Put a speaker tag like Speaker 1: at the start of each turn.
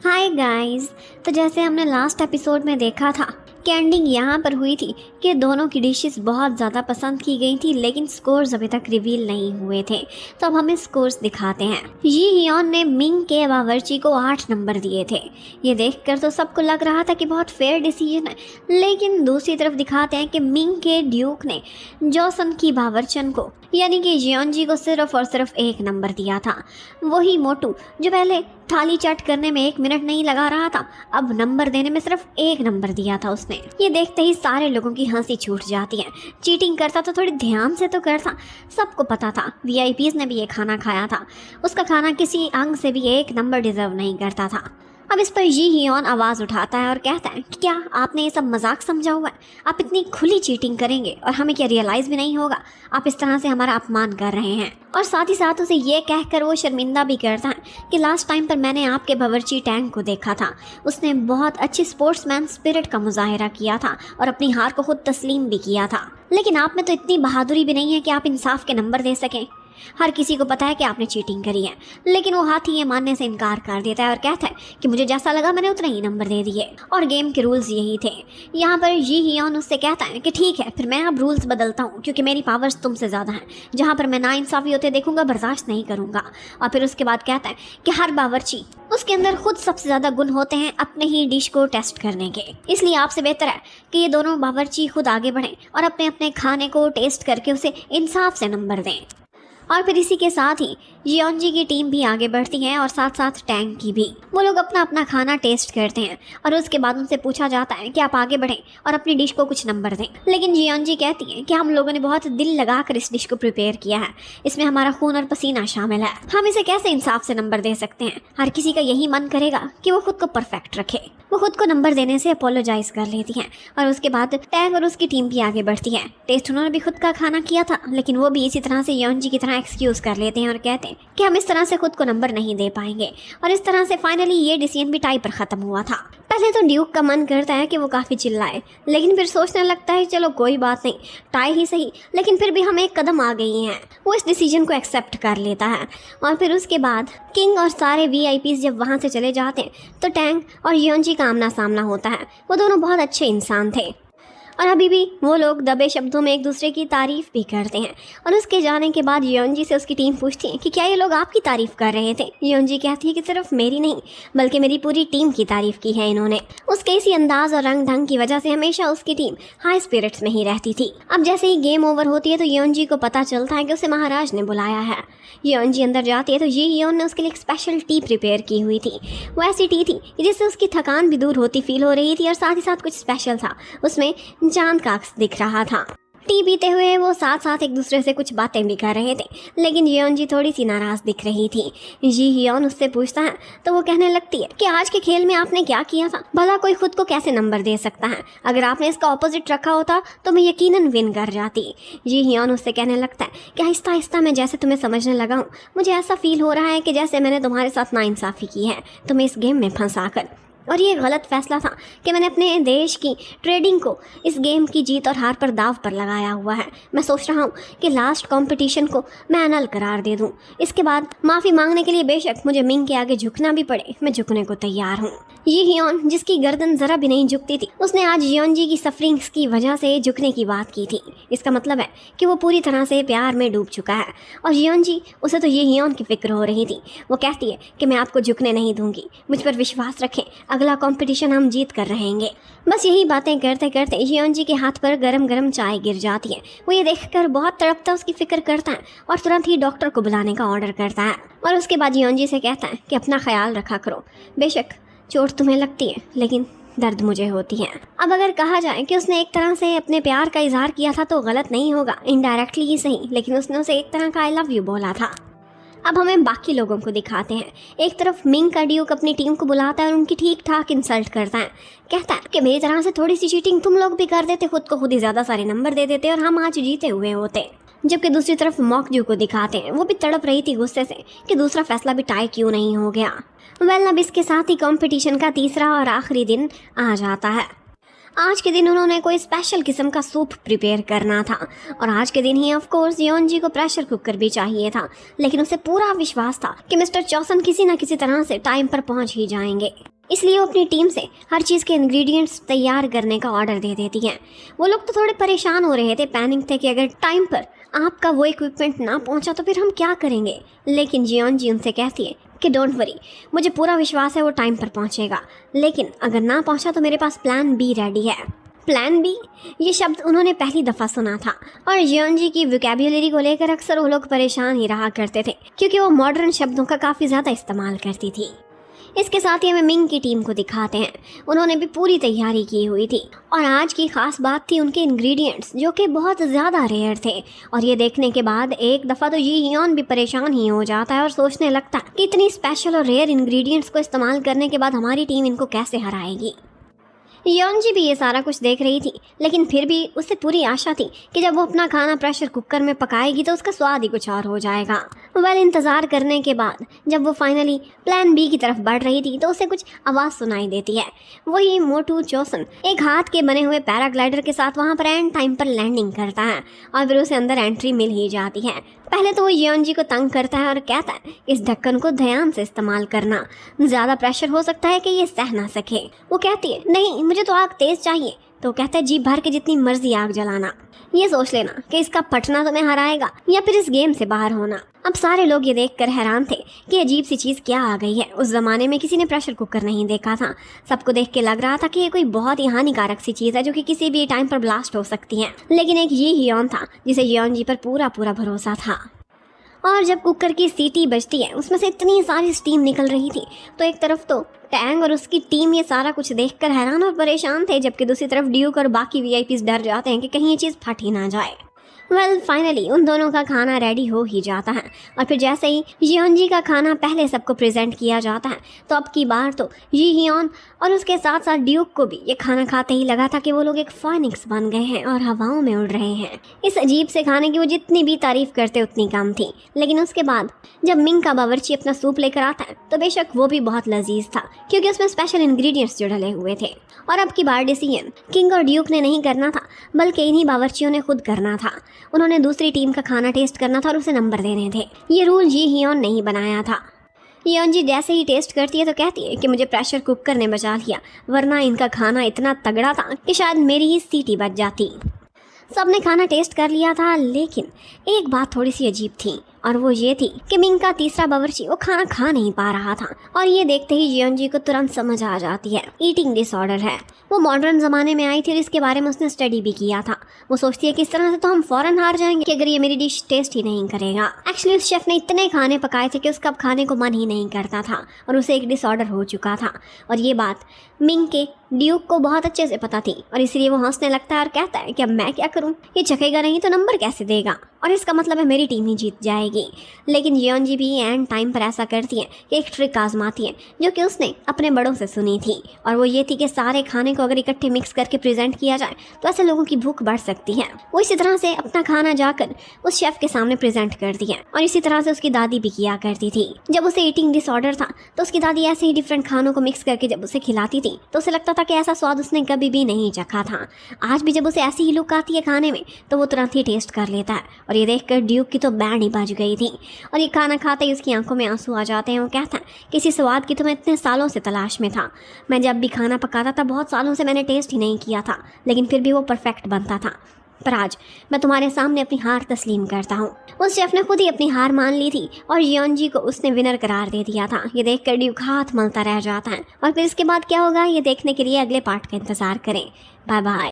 Speaker 1: Hi guys. तो जैसे हमने लास्ट एपिसोड में देखा था कि एंडिंग यहाँ पर हुई थी कि दोनों की डिशेस बहुत ज़्यादा पसंद की गई थी, लेकिन स्कोर्स अभी तक रिवील नहीं हुए थे। तो अब हमें स्कोर्स दिखाते हैं। ये हियोन ने मिंग के बावर्ची को 8 नंबर दिए थे। ये देखकर तो सबको लग रहा था कि बहुत फेयर डिसीजन है, लेकिन दूसरी तरफ दिखाते हैं कि मिंग के ड्यूक ने जॉसन की बावर्चन को यानी कि जियोनजी को सिर्फ और सिर्फ 1 नंबर दिया था। वही मोटू जो पहले थाली चाट करने में 1 मिनट नहीं लगा रहा था, अब नंबर देने में सिर्फ 1 नंबर दिया था उसने। ये देखते ही सारे लोगों की हंसी छूट जाती है। चीटिंग करता तो थोड़ी ध्यान से तो करता, सबको पता था। वीआईपीज़ ने भी ये खाना खाया था, उसका खाना किसी अंग से भी 1 नंबर डिजर्व नहीं करता था। अब इस पर जी हियोन आवाज़ उठाता है और कहता है कि क्या आपने ये सब मजाक समझा हुआ है? आप इतनी खुली चीटिंग करेंगे और हमें क्या रियलाइज़ भी नहीं होगा? आप इस तरह से हमारा अपमान कर रहे हैं। और साथ ही साथ उसे ये कहकर वो शर्मिंदा भी करता है कि लास्ट टाइम पर मैंने आपके बावर्ची टैंक को देखा था, उसने बहुत अच्छी स्पोर्ट्समैन स्पिरिट का मुजाहिरा किया था और अपनी हार को खुद तस्लीम भी किया था, लेकिन आप में तो इतनी बहादुरी भी नहीं है कि आप इंसाफ के नंबर दे सकें। हर किसी को पता है कि आपने चीटिंग करी है, लेकिन वो हाथी ये मानने से इनकार कर देता है और कहता है कि मुझे जैसा लगा मैंने उतना ही नंबर दे दिए और गेम के रूल्स यही थे। यहाँ पर जी हियोन उससे कहता है कि ठीक है, फिर मैं अब रूल्स बदलता हूँ क्योंकि मेरी पावर्स तुमसे ज़्यादा हैं। जहाँ पर मैं नाइंसाफ़ी होते देखूंगा बर्दाश्त नहीं करूँगा। और फिर उसके बाद कहता है कि हर बावर्ची उसके अंदर खुद सबसे ज़्यादा गुण होते हैं अपने ही डिश को टेस्ट करने के, इसलिए आपसे बेहतर है कि ये दोनों बावर्ची खुद आगे बढ़ें और अपने अपने खाने को टेस्ट करके उसे इंसाफ से नंबर दें। और फिर इसी के साथ ही जियोनजी की टीम भी आगे बढ़ती है और साथ साथ टैंक की भी। वो लोग अपना अपना खाना टेस्ट करते हैं और उसके बाद उनसे पूछा जाता है कि आप आगे बढ़ें और अपनी डिश को कुछ नंबर दें, लेकिन जियोनजी कहती है कि हम लोगों ने बहुत दिल लगाकर इस डिश को प्रिपेयर किया है, इसमें हमारा खून और पसीना शामिल है, हम इसे कैसे इंसाफ से नंबर दे सकते हैं? हर किसी का यही मन करेगा कि वो खुद को परफेक्ट रखे। वो खुद को नंबर देने से अपोलोजाइज कर लेती हैं और उसके बाद टैंक और उसकी टीम भी आगे बढ़ती है। टेस्ट उन्होंने भी खुद का खाना किया था, लेकिन वो भी इसी तरह से जियोनजी की तरह एक्सक्यूज कर लेते हैं और कहते हैं कि हम इस तरह से खुद को नंबर नहीं दे पाएंगे। और इस तरह से फाइनली ये डिसीजन भी टाई पर ख़त्म हुआ था। पहले तो ड्यूक का मन करता है कि वो काफ़ी चिल्लाए, लेकिन फिर सोचने लगता है चलो कोई बात नहीं, टाई ही सही, लेकिन फिर भी हम 1 कदम आ गई हैं। वो इस डिसीजन को एक्सेप्ट कर लेता है। और फिर उसके बाद किंग और सारे वीआईपीज़ जब वहाँ से चले जाते हैं तो टैंक और जियोनजी का आमना सामना होता है। वो दोनों बहुत अच्छे इंसान थे और अभी भी वो लोग दबे शब्दों में एक दूसरे की तारीफ़ भी करते हैं। और उसके जाने के बाद जियोनजी से उसकी टीम पूछती है कि क्या ये लोग आपकी तारीफ़ कर रहे थे? जियोनजी कहती है कि सिर्फ मेरी नहीं बल्कि मेरी पूरी टीम की तारीफ़ की है इन्होंने। उसके इसी अंदाज और रंग ढंग की वजह से हमेशा उसकी टीम हाई स्पिरिट्स में ही रहती थी। अब जैसे ही गेम ओवर होती है तो जियोनजी को पता चलता है कि उसे महाराज ने बुलाया है। जियोनजी अंदर जाती है तो जी हियोन ने उसके लिए एक स्पेशल टी प्रिपेयर की हुई थी। वो ऐसी टी थी जिससे उसकी थकान भी दूर होती फील हो रही थी और साथ ही साथ कुछ स्पेशल था, उसमें चांद का अक्स दिख रहा था। टी पीते हुए वो साथ साथ एक दूसरे से कुछ बातें भी कर रहे थे, लेकिन जियोनजी थोड़ी सी नाराज़ दिख रही थी। जी हियोन उससे पूछता है तो वो कहने लगती है कि आज के खेल में आपने क्या किया था? भला कोई खुद को कैसे नंबर दे सकता है? अगर आपने इसका ऑपोजिट रखा होता तो मैं यकीनन विन कर जाती। जी हियोन उससे कहने लगता है कि आहिस्ता आहिस्ता मैं जैसे तुम्हें समझने लगा हूँ, मुझे ऐसा फील हो रहा है कि जैसे मैंने तुम्हारे साथ नाइंसाफ़ी की है तुम्हें इस गेम में फंसा कर। और ये गलत फैसला था कि मैंने अपने देश की ट्रेडिंग को इस गेम की जीत और हार पर दाव पर लगाया हुआ है। मैं सोच रहा हूँ कि लास्ट कंपटीशन को मैं अनल करार दे दूँ। इसके बाद माफ़ी मांगने के लिए बेशक मुझे मिंग के आगे झुकना भी पड़े, मैं झुकने को तैयार हूँ। ये हियोन जिसकी गर्दन ज़रा भी नहीं झुकती थी, उसने आज जियोनजी की सफरिंग्स की वजह से झुकने की बात की थी। इसका मतलब है कि वो पूरी तरह से प्यार में डूब चुका है और जियोनजी उसे तो ये हियोन की फिक्र हो रही थी। वो कहती है कि मैं आपको झुकने नहीं दूंगी, मुझ पर विश्वास रखें, अगला कंपटीशन हम जीत कर रहेंगे। बस यही बातें करते करते जियोनजी के हाथ पर गरम गरम चाय गिर जाती है। वो ये देखकर बहुत तड़पता उसकी फिक्र करता है और तुरंत ही डॉक्टर को बुलाने का ऑर्डर करता है। और उसके बाद जियोनजी से कहता है कि अपना ख्याल रखा करो, बेशक चोट तुम्हें लगती है लेकिन दर्द मुझे होती है। अब अगर कहा जाए कि उसने एक तरह से अपने प्यार का इजहार किया था तो गलत नहीं होगा, इनडायरेक्टली ही सही, लेकिन उसने उसे एक तरह का आई लव यू बोला था। अब हमें बाकी लोगों को दिखाते हैं। एक तरफ मिंग का ड्यूक अपनी टीम को बुलाता है और उनकी ठीक ठाक इंसल्ट करता है। कहता है कि मेरी तरह से थोड़ी सी चीटिंग तुम लोग भी कर देते, खुद को खुद ही ज़्यादा सारे नंबर दे देते और हम आज जीते हुए होते। जबकि दूसरी तरफ मॉकजू को दिखाते हैं, वो भी तड़प रही थी गुस्से से कि दूसरा फैसला भी टाई क्यों नहीं हो गया। वेल, अब इसके साथ ही कंपटीशन का तीसरा और आखिरी दिन आ जाता है। आज के दिन उन्होंने कोई स्पेशल किस्म का सूप प्रिपेयर करना था और आज के दिन ही ऑफ कोर्स जियोनजी को प्रेशर कुकर भी चाहिए था, लेकिन उसे पूरा विश्वास था कि मिस्टर चौसन किसी न किसी तरह से टाइम पर पहुंच ही जाएंगे। इसलिए वो अपनी टीम से हर चीज़ के इंग्रेडिएंट्स तैयार करने का ऑर्डर दे देती हैं। वो लोग तो थोड़े परेशान हो रहे थे, पैनिक थे कि अगर टाइम पर आपका वो इक्विपमेंट ना पहुंचा तो फिर हम क्या करेंगे। लेकिन जियोन जी उनसे कहती है कि डोंट वरी, मुझे पूरा विश्वास है वो टाइम पर पहुंचेगा, लेकिन अगर ना पहुंचा तो मेरे पास प्लान बी रेडी है। प्लान बी, ये शब्द उन्होंने पहली दफ़ा सुना था और जियोन जी की वोकैब्युलरी को लेकर अक्सर वो लोग परेशान ही रहा करते थे, क्योंकि वो मॉडर्न शब्दों का काफ़ी ज़्यादा इस्तेमाल करती थी। इसके साथ ही हमें मिंग की टीम को दिखाते हैं। उन्होंने भी पूरी तैयारी की हुई थी और आज की खास बात थी उनके इंग्रेडिएंट्स, जो कि बहुत ज़्यादा रेयर थे। और ये देखने के बाद एक दफ़ा तो जी हियोन भी परेशान ही हो जाता है और सोचने लगता है कि इतनी स्पेशल और रेयर इंग्रेडिएंट्स को इस्तेमाल करने के बाद हमारी टीम इनको कैसे हराएगी। योन जी भी ये सारा कुछ देख रही थी, लेकिन फिर भी उससे पूरी आशा थी कि जब वो अपना खाना प्रेशर कुकर में पकाएगी तो उसका स्वाद ही कुछ और हो जाएगा। इंतज़ार करने के बाद जब वो फाइनली प्लान बी की तरफ बढ़ रही थी तो उसे कुछ आवाज़ सुनाई देती है। वही मोटू चोसन एक हाथ के बने हुए पैराग्लाइडर के साथ वहाँ पर एंड टाइम पर लैंडिंग करता है और फिर उसे अंदर एंट्री मिल ही जाती है। पहले तो वो योन जी को तंग करता है और कहता है इस ढक्कन को ध्यान से इस्तेमाल करना, ज़्यादा प्रेशर हो सकता है कि ये सह ना सके। वो कहती है नहीं, मुझे तो आग तेज़ चाहिए। तो कहता है जी भर के जितनी मर्जी आग जलाना, ये सोच लेना कि इसका फटना तुम्हें हराएगा या फिर इस गेम से बाहर होना। अब सारे लोग ये देखकर हैरान थे कि अजीब सी चीज़ क्या आ गई है। उस ज़माने में किसी ने प्रेशर कुकर नहीं देखा था। सबको देख के लग रहा था कि ये कोई बहुत ही हानिकारक सी चीज़ है जो कि किसी भी टाइम पर ब्लास्ट हो सकती है। लेकिन एक जी हियोन था जिसे योन जी पर पूरा भरोसा था। और जब कुकर की सीटी बजती है उसमें से इतनी सारी स्टीम निकल रही थी, तो एक तरफ तो टैंग और उसकी टीम ये सारा कुछ देखकर हैरान और परेशान थे, जबकि दूसरी तरफ ड्यूक और बाकी वीआईपीज डर जाते हैं कि कहीं ये चीज़ फट ही ना जाए। फाइनली उन दोनों का खाना रेडी हो ही जाता है और फिर जैसे ही जियोन जी का खाना पहले सबको प्रेजेंट किया जाता है तो अब की बार तो जी हियोन और उसके साथ साथ ड्यूक को भी ये खाना खाते ही लगा था कि वो लोग एक फॉनिक्स बन गए हैं और हवाओं में उड़ रहे हैं। इस अजीब से खाने की वो जितनी भी तारीफ करते उतनी कम थी। लेकिन उसके बाद जब मिंग का बावर्ची अपना सूप लेकर आता है तो बेशक वो भी बहुत लजीज था, क्योंकि उसमें स्पेशल इंग्रेडिएंट्स जो डले हुए थे। और अब की बार डिसीजन किंग और ड्यूक ने नहीं करना था, बल्कि इन्हीं बावर्चियों ने खुद करना था। उन्होंने दूसरी टीम का खाना टेस्ट करना था और उसे नंबर देने थे। ये रूल जी हियोन ने ही बनाया था। योन जी जैसे ही टेस्ट करती है तो कहती है कि मुझे प्रेशर कुकर ने बचा लिया, वरना इनका खाना इतना तगड़ा था कि शायद मेरी ही सीटी बच जाती। सबने खाना टेस्ट कर लिया था, लेकिन एक बात थोड़ी सी अजीब थी और वो ये थी कि मिंग का तीसरा बावर्ची वो खाना खा नहीं पा रहा था। और ये देखते ही जियोन जी को तुरंत समझ आ जाती है ईटिंग डिसऑर्डर है। वो मॉडर्न ज़माने में आई थी और इसके बारे में उसने स्टडी भी किया था। वो सोचती है कि इस तरह से तो हम फ़ौरन हार जाएंगे कि अगर ये मेरी डिश टेस्ट ही नहीं करेगा। एक्चुअली उस शेफ़ ने इतने खाने पकाए थे कि उसका अब खाने को मन ही नहीं करता था और उसे एक डिसऑर्डर हो चुका था। और ये बात मिंग के ड्यूक को बहुत अच्छे से पता थी और इसलिए वो हंसने लगता है और कहता है कि अब मैं क्या करूं, ये चखेगा नहीं तो नंबर कैसे देगा, और इसका मतलब है मेरी टीम ही जीत जाएगी। लेकिन जियोन जी भी एंड टाइम पर ऐसा करती है कि एक ट्रिक आजमाती है जो कि उसने अपने बड़ों से सुनी थी, और वो ये थी कि सारे खाने को अगर इकट्ठे मिक्स करके प्रेजेंट किया जाए तो ऐसे लोगों की भूख बढ़ सकती है। वो इसी तरह से अपना खाना जाकर उस शेफ़ के सामने प्रेजेंट करती है और इसी तरह से उसकी दादी भी किया करती थी। जब उसे ईटिंग डिसऑर्डर था तो उसकी दादी ऐसे ही डिफरेंट खानों को मिक्स करके जब उसे खिलाती थी तो उसे लगता था कि ऐसा स्वाद उसने कभी भी नहीं चखा था। आज भी जब उसे ऐसी ही लुक आती है खाने में तो वो तुरंत ही टेस्ट कर लेता है। और ये देखकर ड्यूक की तो बैंड ही बज गई थी और ये खाना खाते ही उसकी आंखों में आंसू आ जाते हैं। वो कहता है कि इसी स्वाद की तो मैं इतने सालों से तलाश में था। मैं जब भी खाना पकाता था बहुत सालों से मैंने टेस्ट ही नहीं किया था, लेकिन फिर भी वो परफेक्ट बनता था। पर आज मैं तुम्हारे सामने अपनी हार तस्लीम करता हूँ। उस शेफ ने खुद ही अपनी हार मान ली थी और जियोन जी को उसने विनर करार दे दिया था। ये देखकर ड्यूक हाथ मलता रह जाता है और फिर इसके बाद क्या होगा ये देखने के लिए अगले पार्ट का इंतज़ार करें। Bye bye.